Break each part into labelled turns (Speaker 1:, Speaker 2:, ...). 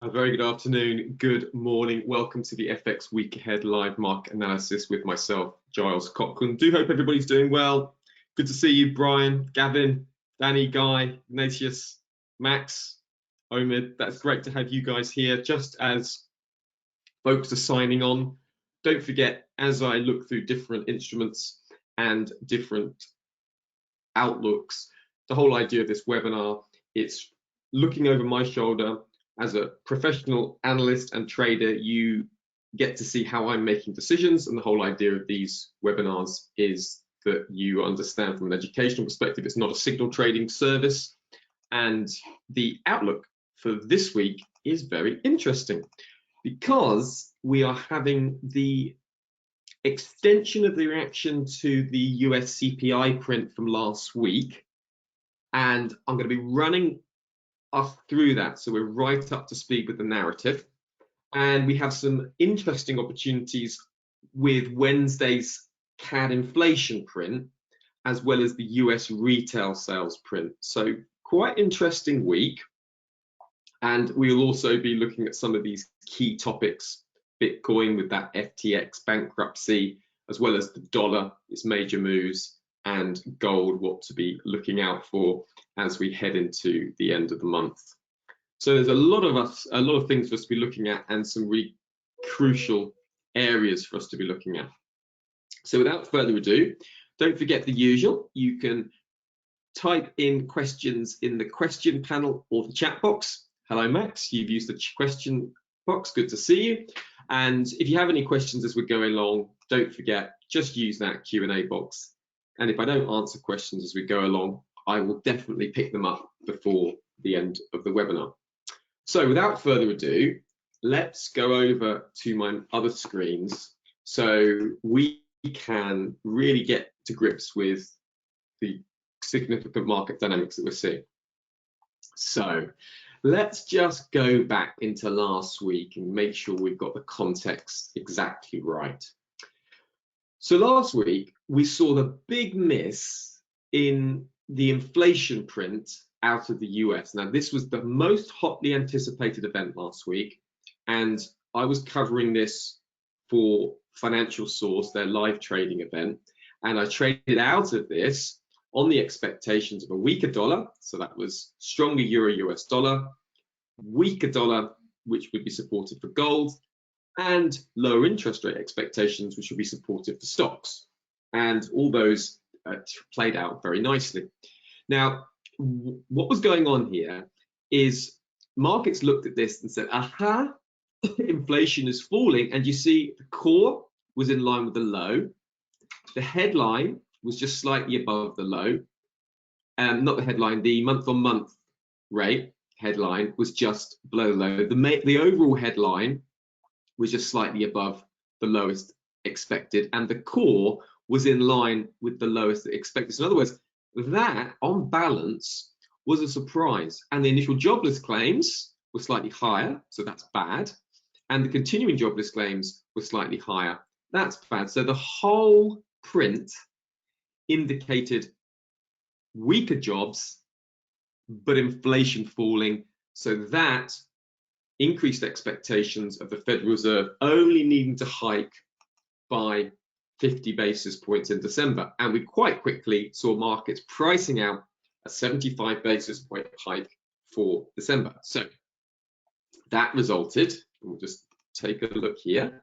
Speaker 1: A very good afternoon, good morning. Welcome to the FX Week Ahead live market analysis with myself, Giles Coghlan. Do hope everybody's doing well. Good to see you, Brian, Gavin, Danny, Guy, Ignatius, Max, Omid. That's great to have you guys here. Just as folks are signing on, don't forget, as I look through different instruments and different outlooks, the whole idea of this webinar, it's looking over my shoulder. As a professional analyst and trader, you get to see how I'm making decisions, and the whole idea of these webinars is that you understand from an educational perspective it's not a signal trading service. And the outlook for this week is very interesting because we are having the extension of the reaction to the US CPI print from last week, and I'm going to be running us through that, so we're right up to speed with the narrative. And we have some interesting opportunities with Wednesday's CAD inflation print, as well as the US retail sales print. So quite interesting week. And we'll also be looking at some of these key topics, Bitcoin with that FTX bankruptcy, as well as the dollar, its major moves, and gold, what to be looking out for as we head into the end of the month. So there's a lot of things for us to be looking at, and some really crucial areas for us to be looking at. So without further ado, don't forget the usual. You can type in questions in the question panel or the chat box. Hello, Max. You've used the question box. Good to see you. And if you have any questions as we're going along, don't forget, just use that Q&A box. And if I don't answer questions as we go along, I will definitely pick them up before the end of the webinar. So without further ado, let's go over to my other screens so we can really get to grips with the significant market dynamics that we're seeing. So let's just go back into last week and make sure we've got the context exactly right. So last week, we saw the big miss in the inflation print out of the US. Now, this was the most hotly anticipated event last week, and I was covering this for Financial Source, their live trading event, and I traded out of this on the expectations of a weaker dollar, so that was stronger euro-US dollar, weaker dollar, which would be supported for gold, and lower interest rate expectations, which would be supportive for stocks. And all those played out very nicely. Now, what was going on here is markets looked at this and said, aha, inflation is falling. And you see the core was in line with the low. The headline was just slightly above the low. Not the headline, the month-on-month rate headline was just below the low. The overall headline was just slightly above the lowest expected, and the core was in line with the lowest expected. So in other words, that on balance was a surprise, and the initial jobless claims were slightly higher, so that's bad, and the continuing jobless claims were slightly higher, that's bad. So the whole print indicated weaker jobs but inflation falling, so that increased expectations of the Federal Reserve only needing to hike by 50 basis points in December. And we quite quickly saw markets pricing out a 75 basis point hike for December. So that resulted, we'll just take a look here,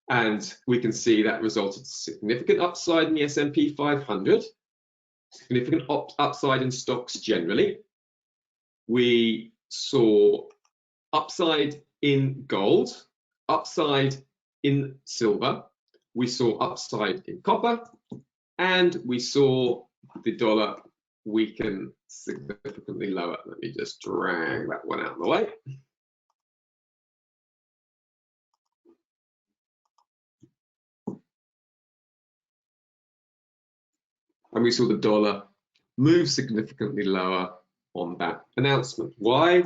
Speaker 1: and we can see that resulted significant upside in the S&P 500, significant upside in stocks generally. We saw upside in gold, upside in silver, we saw upside in copper, and we saw the dollar weaken significantly lower. Let me just drag that one out of the way. And we saw the dollar move significantly lower on that announcement. Why?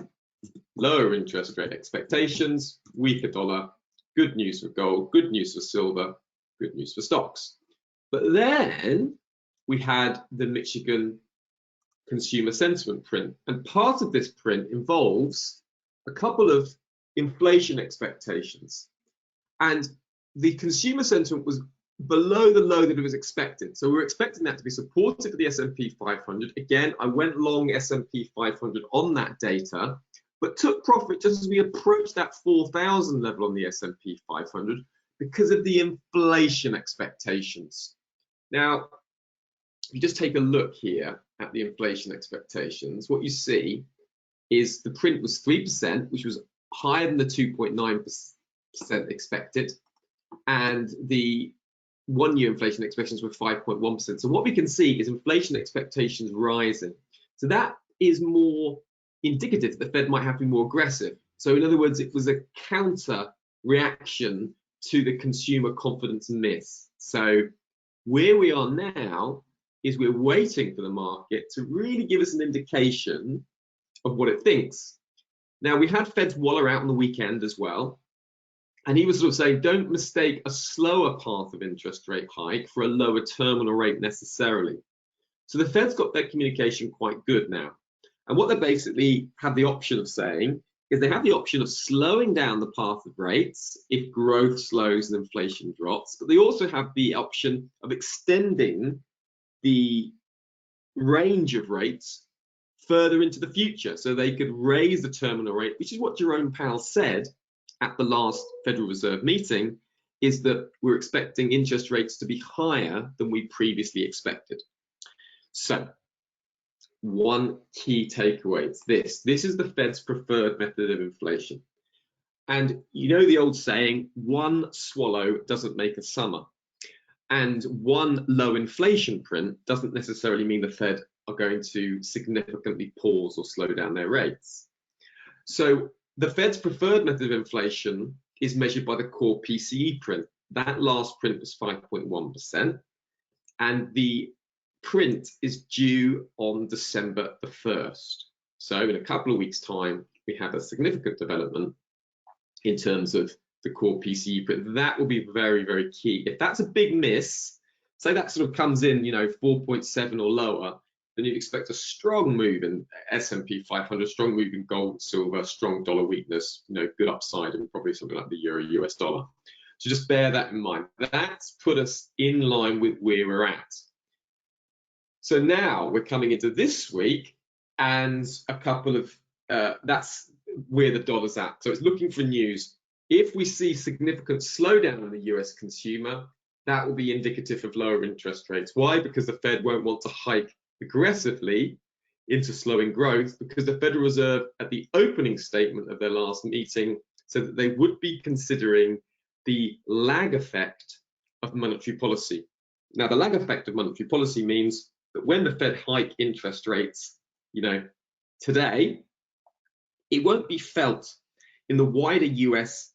Speaker 1: Lower interest rate expectations, weaker dollar, good news for gold, good news for silver, good news for stocks. But then we had the Michigan consumer sentiment print, and part of this print involves a couple of inflation expectations, and the consumer sentiment was below the low that it was expected. So we're expecting that to be supportive for the S&P 500. Again, I went long S&P 500 on that data, but took profit just as we approached that 4,000 level on the S&P 500 because of the inflation expectations. Now, if you just take a look here at the inflation expectations, what you see is the print was 3%, which was higher than the 2.9% expected, and the one-year inflation expectations were 5.1%. So what we can see is inflation expectations rising. So that is more indicative that the Fed might have to be more aggressive. So in other words, it was a counter reaction to the consumer confidence miss. So where we are now is we're waiting for the market to really give us an indication of what it thinks. Now, we had Fed's Waller out on the weekend as well, and he was sort of saying, don't mistake a slower path of interest rate hike for a lower terminal rate necessarily. So the Fed's got their communication quite good now. And what they basically have the option of saying is they have the option of slowing down the path of rates if growth slows and inflation drops, but they also have the option of extending the range of rates further into the future. So they could raise the terminal rate, which is what Jerome Powell said at the last Federal Reserve meeting, is that we're expecting interest rates to be higher than we previously expected. So one key takeaway is this. This is the Fed's preferred method of inflation. And you know the old saying, one swallow doesn't make a summer. And one low inflation print doesn't necessarily mean the Fed are going to significantly pause or slow down their rates. So the Fed's preferred method of inflation is measured by the core PCE print. That last print was 5.1%, and the print is due on December the 1st. So in a couple of weeks' time, we have a significant development in terms of the core PCE print. That will be very, very key. If that's a big miss, say that sort of comes in, 4.7 or lower, then you'd expect a strong move in S&P 500, strong move in gold, silver, strong dollar weakness, good upside, and probably something like the euro US dollar. So just bear that in mind. That's put us in line with where we're at. So now we're coming into this week, and a couple of, that's where the dollar's at. So it's looking for news. If we see significant slowdown in the US consumer, that will be indicative of lower interest rates. Why? Because the Fed won't want to hike aggressively into slowing growth, because the Federal Reserve at the opening statement of their last meeting said that they would be considering the lag effect of monetary policy. Now, the lag effect of monetary policy means that when the Fed hike interest rates, today, it won't be felt in the wider US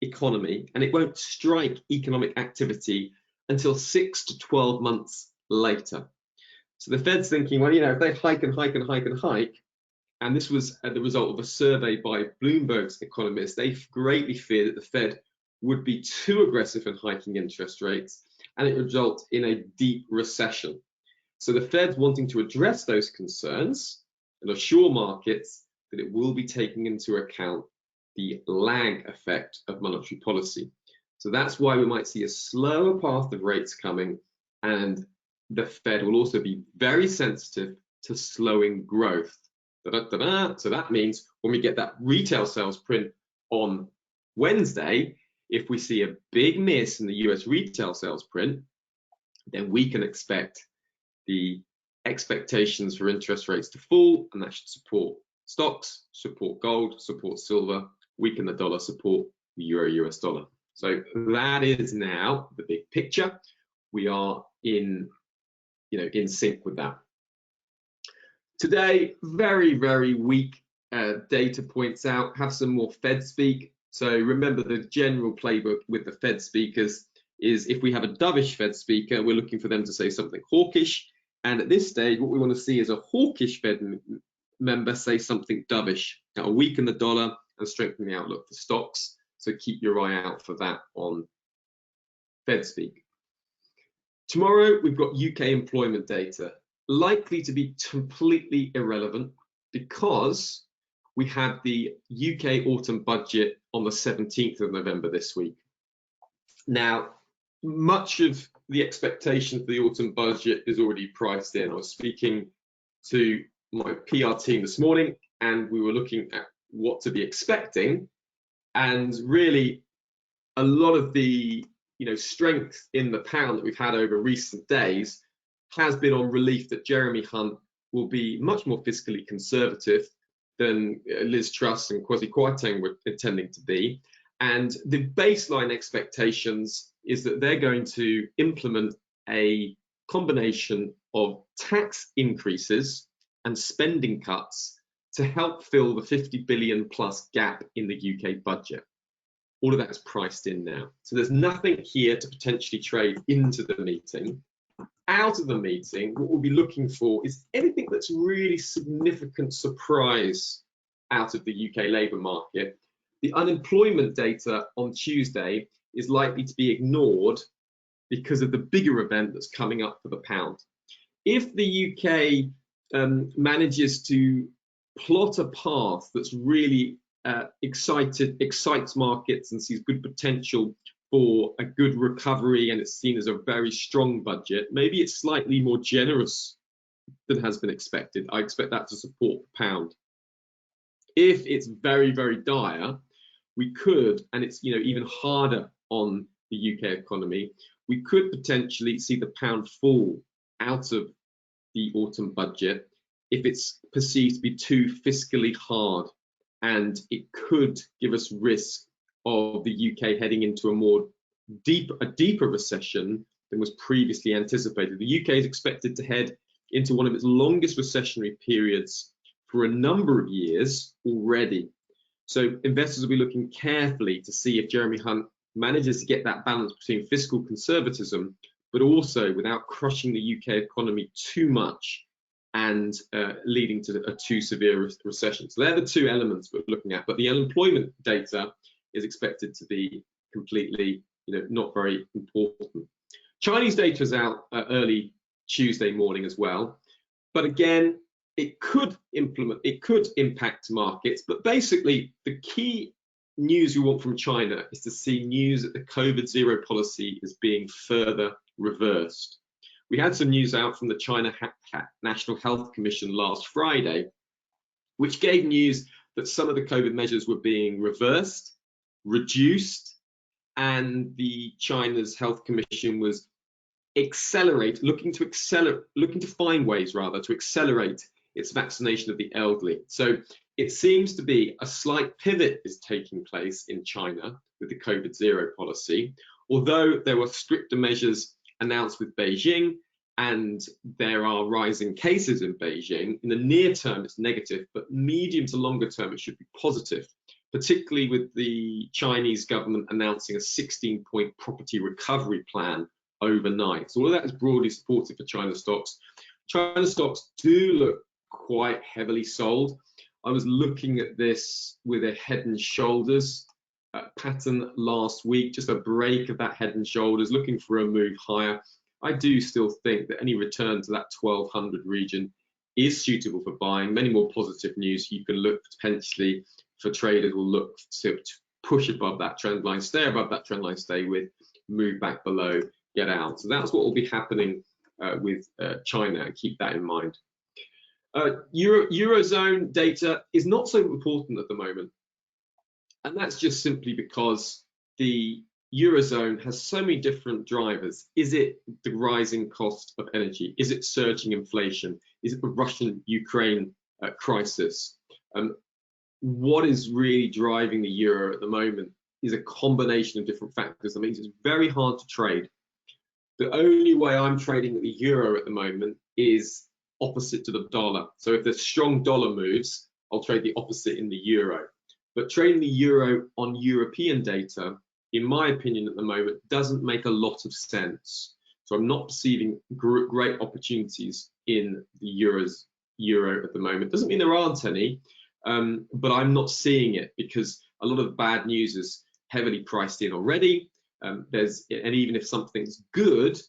Speaker 1: economy, and it won't strike economic activity until 6 to 12 months later. So the Fed's thinking, well, if they hike and hike and hike and hike, and this was the result of a survey by Bloomberg's economists, they greatly fear that the Fed would be too aggressive in hiking interest rates, and it would result in a deep recession. So the Fed's wanting to address those concerns and assure markets that it will be taking into account the lag effect of monetary policy. So that's why we might see a slower path of rates coming, and the Fed will also be very sensitive to slowing growth. So that means when we get that retail sales print on Wednesday, if we see a big miss in the US retail sales print, then we can expect the expectations for interest rates to fall, and that should support stocks, support gold, support silver, weaken the dollar, support the euro US dollar. So that is now the big picture. We are in sync with that. Today, very, very weak data points out. Have some more Fed speak. So remember, the general playbook with the Fed speakers is if we have a dovish Fed speaker, we're looking for them to say something hawkish. And at this stage, what we want to see is a hawkish Fed member say something dovish. That will weaken the dollar and strengthen the outlook for stocks. So keep your eye out for that on Fed speak. Tomorrow, we've got UK employment data, likely to be completely irrelevant because we have the UK autumn budget on the 17th of November this week. Now, much of the expectation for the autumn budget is already priced in. I was speaking to my PR team this morning, and we were looking at what to be expecting, and really a lot of the strength in the pound that we've had over recent days has been on relief that Jeremy Hunt will be much more fiscally conservative than Liz Truss and Kwasi Kwarteng were intending to be. And the baseline expectations is that they're going to implement a combination of tax increases and spending cuts to help fill the 50 billion plus gap in the UK budget. All of that is priced in now. So there's nothing here to potentially trade into the meeting. Out of the meeting, what we'll be looking for is anything that's really significant surprise out of the UK labour market. The unemployment data on Tuesday is likely to be ignored because of the bigger event that's coming up for the pound. If the UK manages to plot a path that's really excites markets and sees good potential for a good recovery, and it's seen as a very strong budget, maybe it's slightly more generous than has been expected. I expect that to support the pound. If it's very, very dire, we could, and it's even harder on the UK economy, we could potentially see the pound fall out of the autumn budget if it's perceived to be too fiscally hard, and it could give us risk of the UK heading into a deeper recession than was previously anticipated. The UK is expected to head into one of its longest recessionary periods for a number of years already. So investors will be looking carefully to see if Jeremy Hunt manages to get that balance between fiscal conservatism, but also without crushing the UK economy too much and leading to a too severe recession. So they're the two elements we're looking at, but the unemployment data is expected to be completely, not very important. Chinese data is out early Tuesday morning as well, but again, it could impact markets. But basically, the key news we want from China is to see news that the COVID zero policy is being further reversed. We had some news out from the China National Health Commission last Friday, which gave news that some of the COVID measures were being reversed, reduced, and the China's Health Commission was looking to find ways rather to accelerate its vaccination of the elderly. So it seems to be a slight pivot is taking place in China with the COVID zero policy, although there were stricter measures announced with Beijing, and there are rising cases in Beijing. In the near term, it's negative, but medium to longer term, it should be positive, particularly with the Chinese government announcing a 16-point property recovery plan overnight. So all of that is broadly supportive for China stocks. China stocks do look quite heavily sold. I was looking at this with a head and shoulders pattern last week, just a break of that head and shoulders, looking for a move higher. I do still think that any return to that 1200 region is suitable for buying. Many more positive news. You can look potentially for traders will look to push above that trend line, stay above that trend line, stay with, move back below, get out. So that's what will be happening with China, and keep that in mind. Eurozone data is not so important at the moment, and that's just simply because the Eurozone has so many different drivers. Is it the rising cost of energy? Is it surging inflation? Is it the Russian-Ukraine crisis? What is really driving the euro at the moment is a combination of different factors. That means it's very hard to trade. The only way I'm trading the euro at the moment is opposite to the dollar. So if there's strong dollar moves, I'll trade the opposite in the euro. But trading the euro on European data, in my opinion at the moment, doesn't make a lot of sense. So I'm not perceiving great opportunities in the euro at the moment. Doesn't mean there aren't any, but I'm not seeing it because a lot of bad news is heavily priced in already. And even if something's good,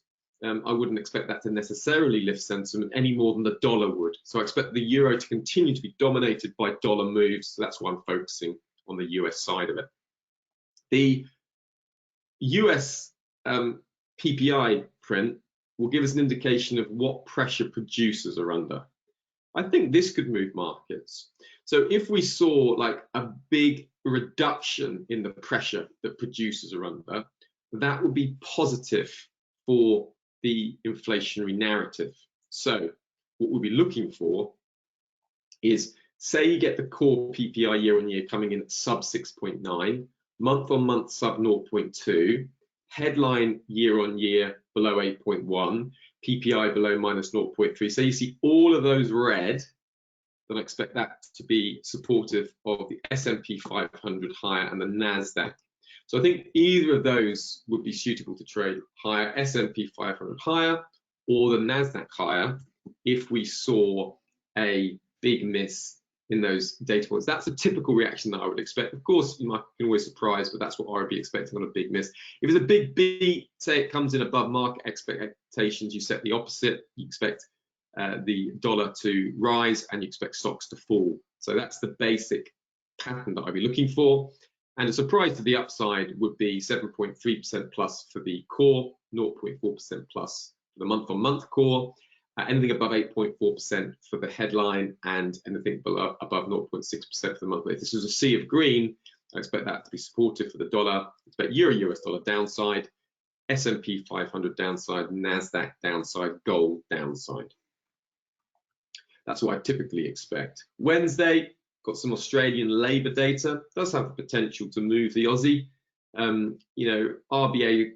Speaker 1: I wouldn't expect that to necessarily lift sentiment any more than the dollar would. So I expect the euro to continue to be dominated by dollar moves. So that's why I'm focusing on the US side of it. The US PPI print will give us an indication of what pressure producers are under. I think this could move markets. So if we saw like a big reduction in the pressure that producers are under, that would be positive for the inflationary narrative. So what we'll be looking for is, say you get the core PPI year on year coming in at sub 6.9, month on month sub 0.2, headline year on year below 8.1, PPI below minus 0.3. So you see all of those red, then I expect that to be supportive of the S&P 500 higher and the NASDAQ. So I think either of those would be suitable to trade higher, S&P 500 higher or the NASDAQ higher, if we saw a big miss in those data points. That's a typical reaction that I would expect. Of course, you can always surprise, but that's what I would be expecting on a big miss. If it's a big beat, say it comes in above market expectations, you set the opposite. You expect the dollar to rise and you expect stocks to fall. So that's the basic pattern that I'd be looking for. And a surprise to the upside would be 7.3% plus for the core, 0.4% plus for the month-on-month core, anything above 8.4% for the headline, and anything below above 0.6% for the monthly. If this is a sea of green, I expect that to be supportive for the dollar. I expect euro-US dollar downside, S&P 500 downside, NASDAQ downside, gold downside. That's what I typically expect. Wednesday, got some Australian labour data. Does have the potential to move the Aussie. RBA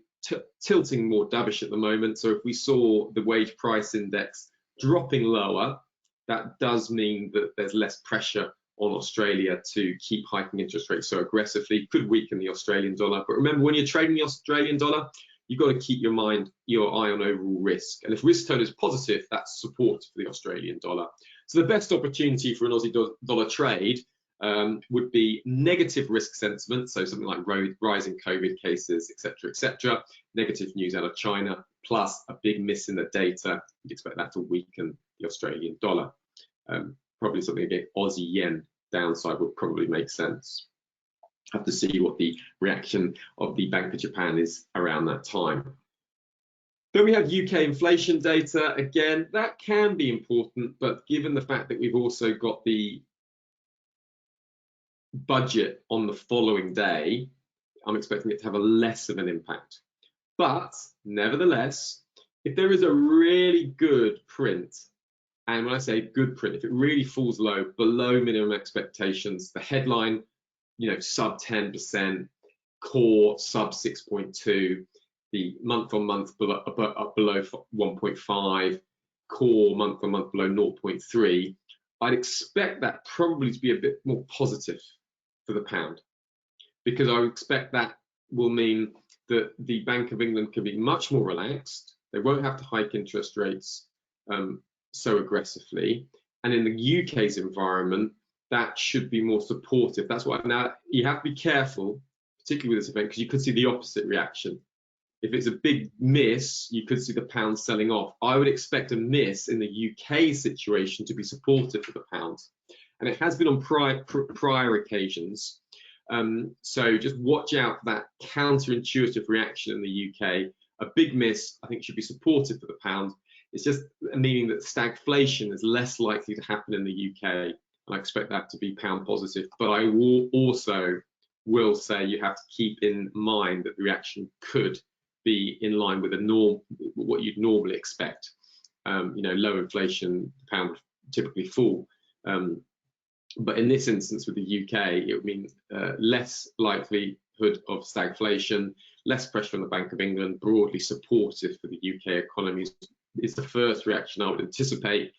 Speaker 1: tilting more dovish at the moment. So if we saw the wage price index dropping lower, that does mean that there's less pressure on Australia to keep hiking interest rates so aggressively. Could weaken the Australian dollar. But remember, when you're trading the Australian dollar, you've got to keep your eye on overall risk. And if risk tone is positive, that's support for the Australian dollar. So the best opportunity for an Aussie dollar trade would be negative risk sentiment, so something like rising COVID cases, etc., negative news out of China, plus a big miss in the data. You'd expect that to weaken the Australian dollar. Probably something again, Aussie yen downside would probably make sense. Have to see what the reaction of the Bank of Japan is around that time. Then we have UK inflation data. Again, that can be important, but given the fact that we've also got the budget on the following day, I'm expecting it to have a less of an impact. But nevertheless, if there is a really good print, and when I say good print, if it really falls low, below minimum expectations, the headline, sub 10%, core sub 6.2, the month-on-month below 1.5, core month-on-month below 0.3, I'd expect that probably to be a bit more positive for the pound, because I would expect that will mean that the Bank of England can be much more relaxed. They won't have to hike interest rates so aggressively, and in the UK's environment, that should be more supportive. That's why now you have to be careful, particularly with this event, because you could see the opposite reaction. If it's a big miss, you could see the pound selling off. I would expect a miss in the UK situation to be supportive for the pound, and it has been on prior occasions. So just watch out for that counterintuitive reaction in the UK. A big miss, I think, should be supportive for the pound. It's just meaning that stagflation is less likely to happen in the UK, and I expect that to be pound positive. But I will also say you have to keep in mind that the reaction could be in line with what you'd normally expect. Low inflation, the pound would typically fall. But in this instance with the UK, it would mean less likelihood of stagflation, less pressure on the Bank of England, broadly supportive for the UK economy is the first reaction I would anticipate,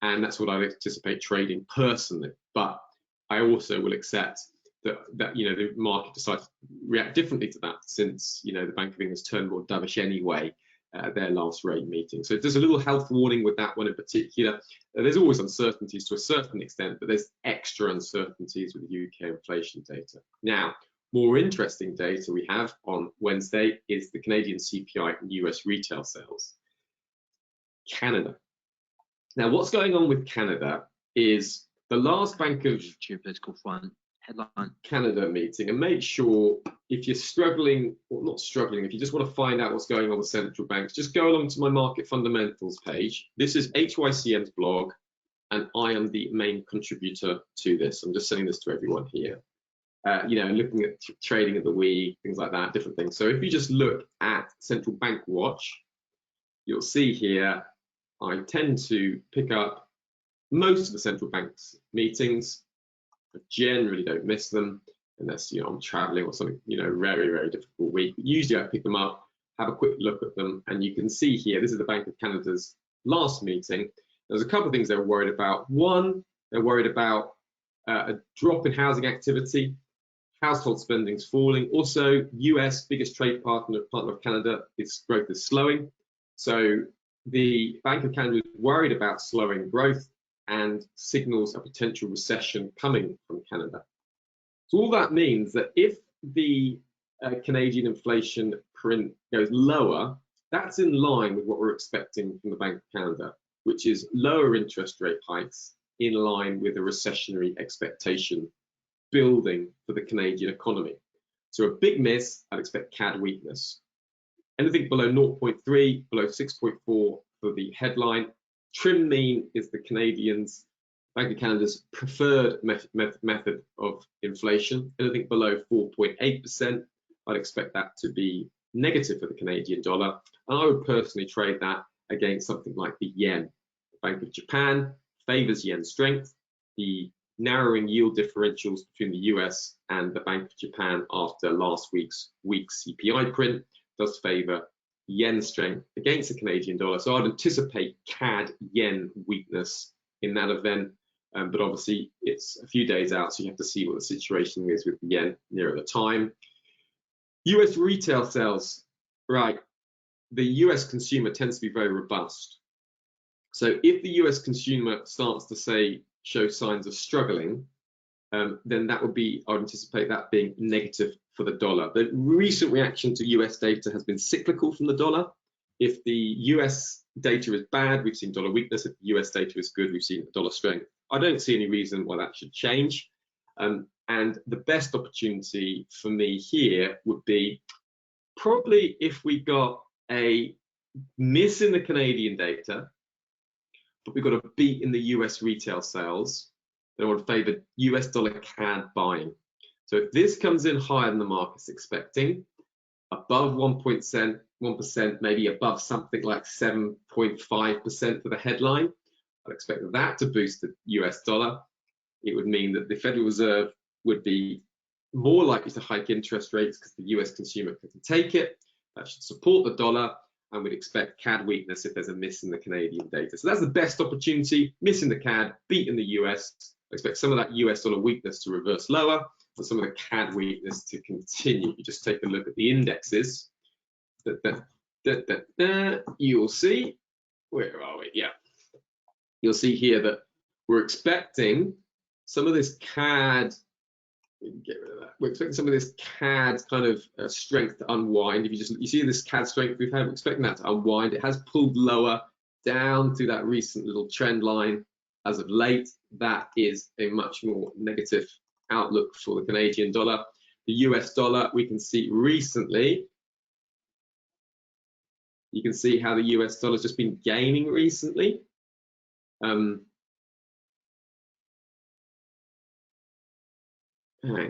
Speaker 1: and that's what I'd anticipate trading personally. But I also will accept that the market decides to react differently to that, since the Bank of England's turned more dovish anyway at their last rate meeting. So there's a little health warning with that one in particular. There's always uncertainties to a certain extent, but there's extra uncertainties with the UK inflation data. Now, more interesting data we have on Wednesday is the Canadian CPI and US retail sales. Canada. Now, what's going on with Canada is the last Bank of
Speaker 2: Geopolitical front headline
Speaker 1: Canada meeting, and make sure if you're struggling, or not struggling, if you just want to find out what's going on with central banks, just go along to my market fundamentals page. This is HYCM's blog, and I am the main contributor to this. I'm just sending this to everyone here. You know, looking at trading of the week, things like that, different things. So if you just look at Central Bank Watch, you'll see here I tend to pick up most of the central banks meetings. I generally don't miss them unless, you know, I'm traveling or something, you know, very, very difficult week. But usually I pick them up, have a quick look at them, and you can see here, this is the Bank of Canada's last meeting. There's a couple of things they're worried about. One, they're worried about a drop in housing activity. Household spending's falling. Also, US, biggest trade partner of Canada, its growth is slowing. So the Bank of Canada is worried about slowing growth and signals a potential recession coming from Canada. So all that means that if the Canadian inflation print goes lower, that's in line with what we're expecting from the Bank of Canada, which is lower interest rate hikes in line with a recessionary expectation building for the Canadian economy. So a big miss, I'd expect CAD weakness. Anything below 0.3, below 6.4 for the headline. Trim mean is the Canadians, Bank of Canada's preferred method of inflation. Anything below 4.8%, I'd expect that to be negative for the Canadian dollar. And I would personally trade that against something like the yen. The Bank of Japan favors yen strength. The narrowing yield differentials between the US and the Bank of Japan after last week's weak CPI print does favor yen strength against the Canadian dollar. So I'd anticipate CAD yen weakness in that event, but obviously it's a few days out, so you have to see what the situation is with the yen nearer the time. US retail sales, right? The US consumer tends to be very robust. So if the US consumer starts to show signs of struggling, then that would be, I would anticipate that being negative for the dollar. The recent reaction to US data has been cyclical from the dollar. If the US data is bad, we've seen dollar weakness. If the US data is good, we've seen dollar strength. I don't see any reason why that should change. And the best opportunity for me here would be probably if we got a miss in the Canadian data, but we've got a beat in the US retail sales, then I would favor US dollar CAD buying. So if this comes in higher than the market's expecting, above 1%, maybe above something like 7.5% for the headline, I'd expect that to boost the US dollar. It would mean that the Federal Reserve would be more likely to hike interest rates because the US consumer can take it. That should support the dollar, and we'd expect CAD weakness if there's a miss in the Canadian data. So that's the best opportunity, miss in the CAD, beat in the US. I expect some of that US dollar weakness to reverse lower, and some of the CAD weakness to continue. You just take a look at the indexes. You'll see, where are we? Yeah. You'll see here that we're expecting some of this CAD, get rid of that. We're expecting some of this CAD kind of strength to unwind. If you see this CAD strength we've had, we're expecting that to unwind. It has pulled lower down to that recent little trend line as of late. That is a much more negative outlook for the Canadian dollar. The US dollar, we can see recently, you can see how the US dollar has just been gaining recently. Hang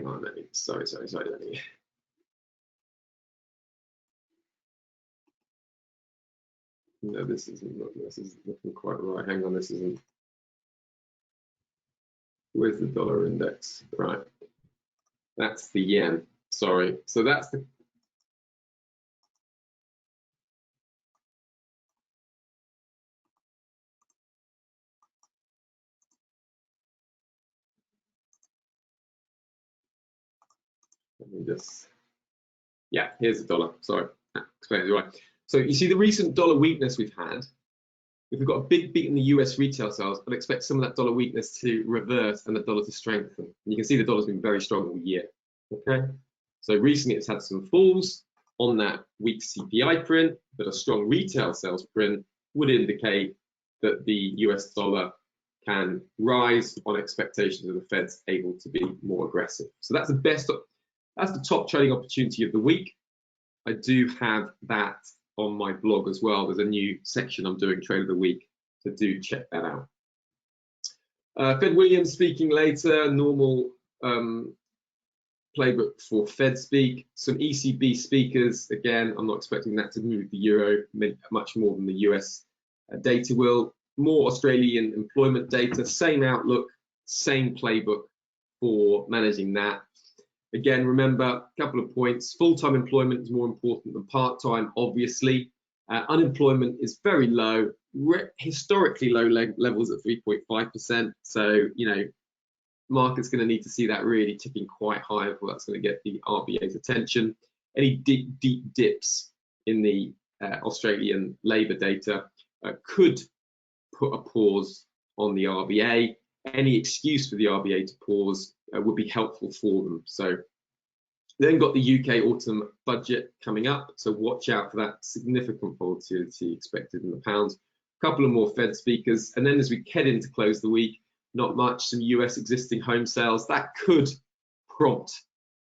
Speaker 1: on, sorry, let me. No, this is looking quite right. Hang on, this isn't. Where's the dollar index? Right, that's the yen. Sorry, so that's the. Let me just. Yeah, here's the dollar. Sorry, explain it right. So you see the recent dollar weakness we've had. If we've got a big beat in the US retail sales, I'd expect some of that dollar weakness to reverse and the dollar to strengthen. And you can see the dollar's been very strong all year. Okay, so recently it's had some falls on that weak CPI print, but a strong retail sales print. would indicate that the US dollar can rise on expectations of the Fed's able to be more aggressive. So that's the top trading opportunity of the week. I do have that on my blog as well. There's a new section I'm doing, Trade of the Week, so do check that out. Fed Williams speaking later, normal playbook for Fed speak. Some ECB speakers, again, I'm not expecting that to move the euro much more than the US data will. More Australian employment data, same outlook, same playbook for managing that. Again, remember a couple of points. Full-time employment is more important than part-time, obviously. Unemployment is very low, historically low levels at 3.5%. So, you know, market's going to need to see that really ticking quite high before that's going to get the RBA's attention. Any deep dips in the Australian labour data could put a pause on the RBA. Any excuse for the RBA to pause would be helpful for them. So then got the UK autumn budget coming up, so watch out for that significant volatility expected in the pounds. A couple of more Fed speakers, and then as we head into close the week, not much. Some US existing home sales that could prompt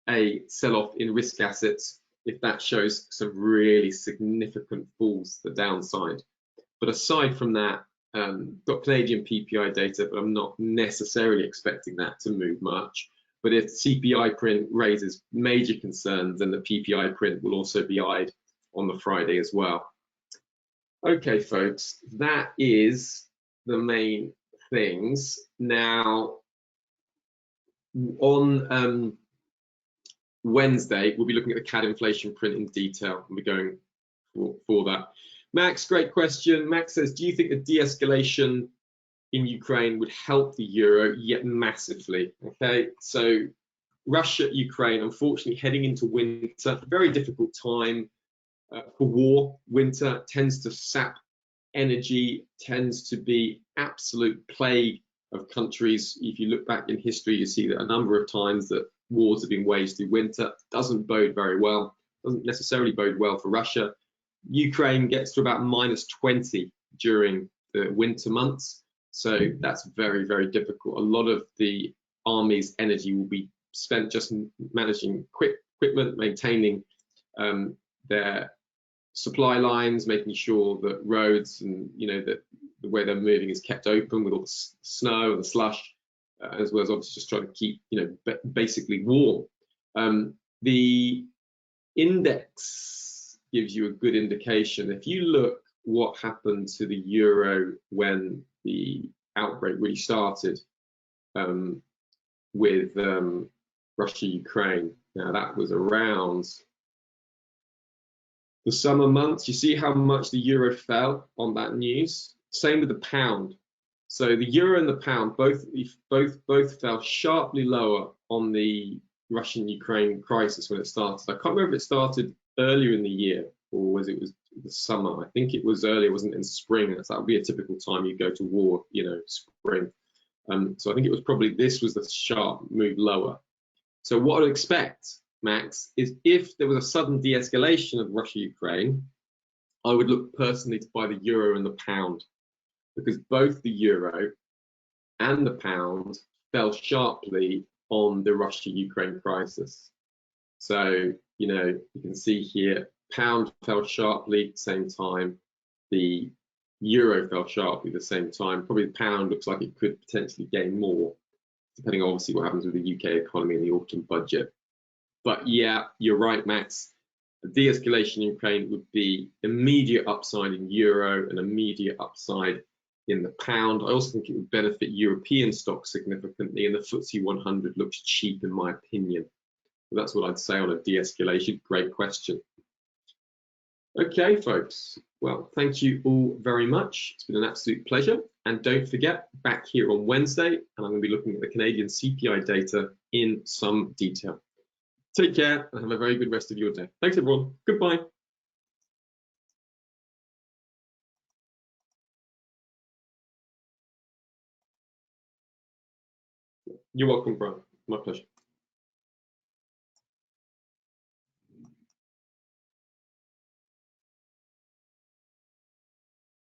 Speaker 1: a sell-off in risk assets if that shows some really significant falls to the downside. But aside from that, got Canadian PPI data, but I'm not necessarily expecting that to move much. But if CPI print raises major concerns, then the PPI print will also be eyed on the Friday as well. Okay, folks, that is the main things. Now, on Wednesday, we'll be looking at the CAD inflation print in detail, and we're going for that. Max, great question. Max says, do you think the de-escalation in Ukraine would help the euro? Yet massively. Okay, so Russia, Ukraine, unfortunately heading into winter, very difficult time for war. Winter tends to sap energy, tends to be absolute plague of countries. If you look back in history, you see that a number of times that wars have been waged through winter. Doesn't bode very well, doesn't necessarily bode well for Russia. Ukraine gets to about -20 during the winter months. So that's very, very difficult. A lot of the army's energy will be spent just managing equipment, maintaining their supply lines, making sure that roads and, you know, that the way they're moving is kept open with all the snow and the slush, as well as obviously just trying to keep, you know, basically warm. The index gives you a good indication. If you look what happened to the euro when the outbreak really started with Russia, Ukraine. Now that was around the summer months. You see how much the euro fell on that news. Same with the pound. So the euro and the pound both fell sharply lower on the Russian-Ukraine crisis when it started. I can't remember if it started earlier in the year or was it the summer. I think it was earlier, wasn't in spring. That would be a typical time you go to war, you know, spring. So I think it was probably, this was the sharp move lower. So what I'd expect, Max, is if there was a sudden de-escalation of Russia-Ukraine, I would look personally to buy the euro and the pound, because both the euro and the pound fell sharply on the Russia-Ukraine crisis. So, you know, you can see here, pound fell sharply at the same time, the euro fell sharply at the same time. Probably the pound looks like it could potentially gain more, depending on obviously what happens with the UK economy and the autumn budget. But yeah, you're right, Max. A de-escalation in Ukraine would be immediate upside in euro and immediate upside in the pound. I also think it would benefit European stocks significantly, and the FTSE 100 looks cheap in my opinion. So that's what I'd say on a de-escalation. Great question. Okay, folks. Well, thank you all very much. It's been an absolute pleasure. And don't forget, back here on Wednesday, and I'm going to be looking at the Canadian CPI data in some detail. Take care and have a very good rest of your day. Thanks, everyone. Goodbye. You're welcome, Brian. My pleasure.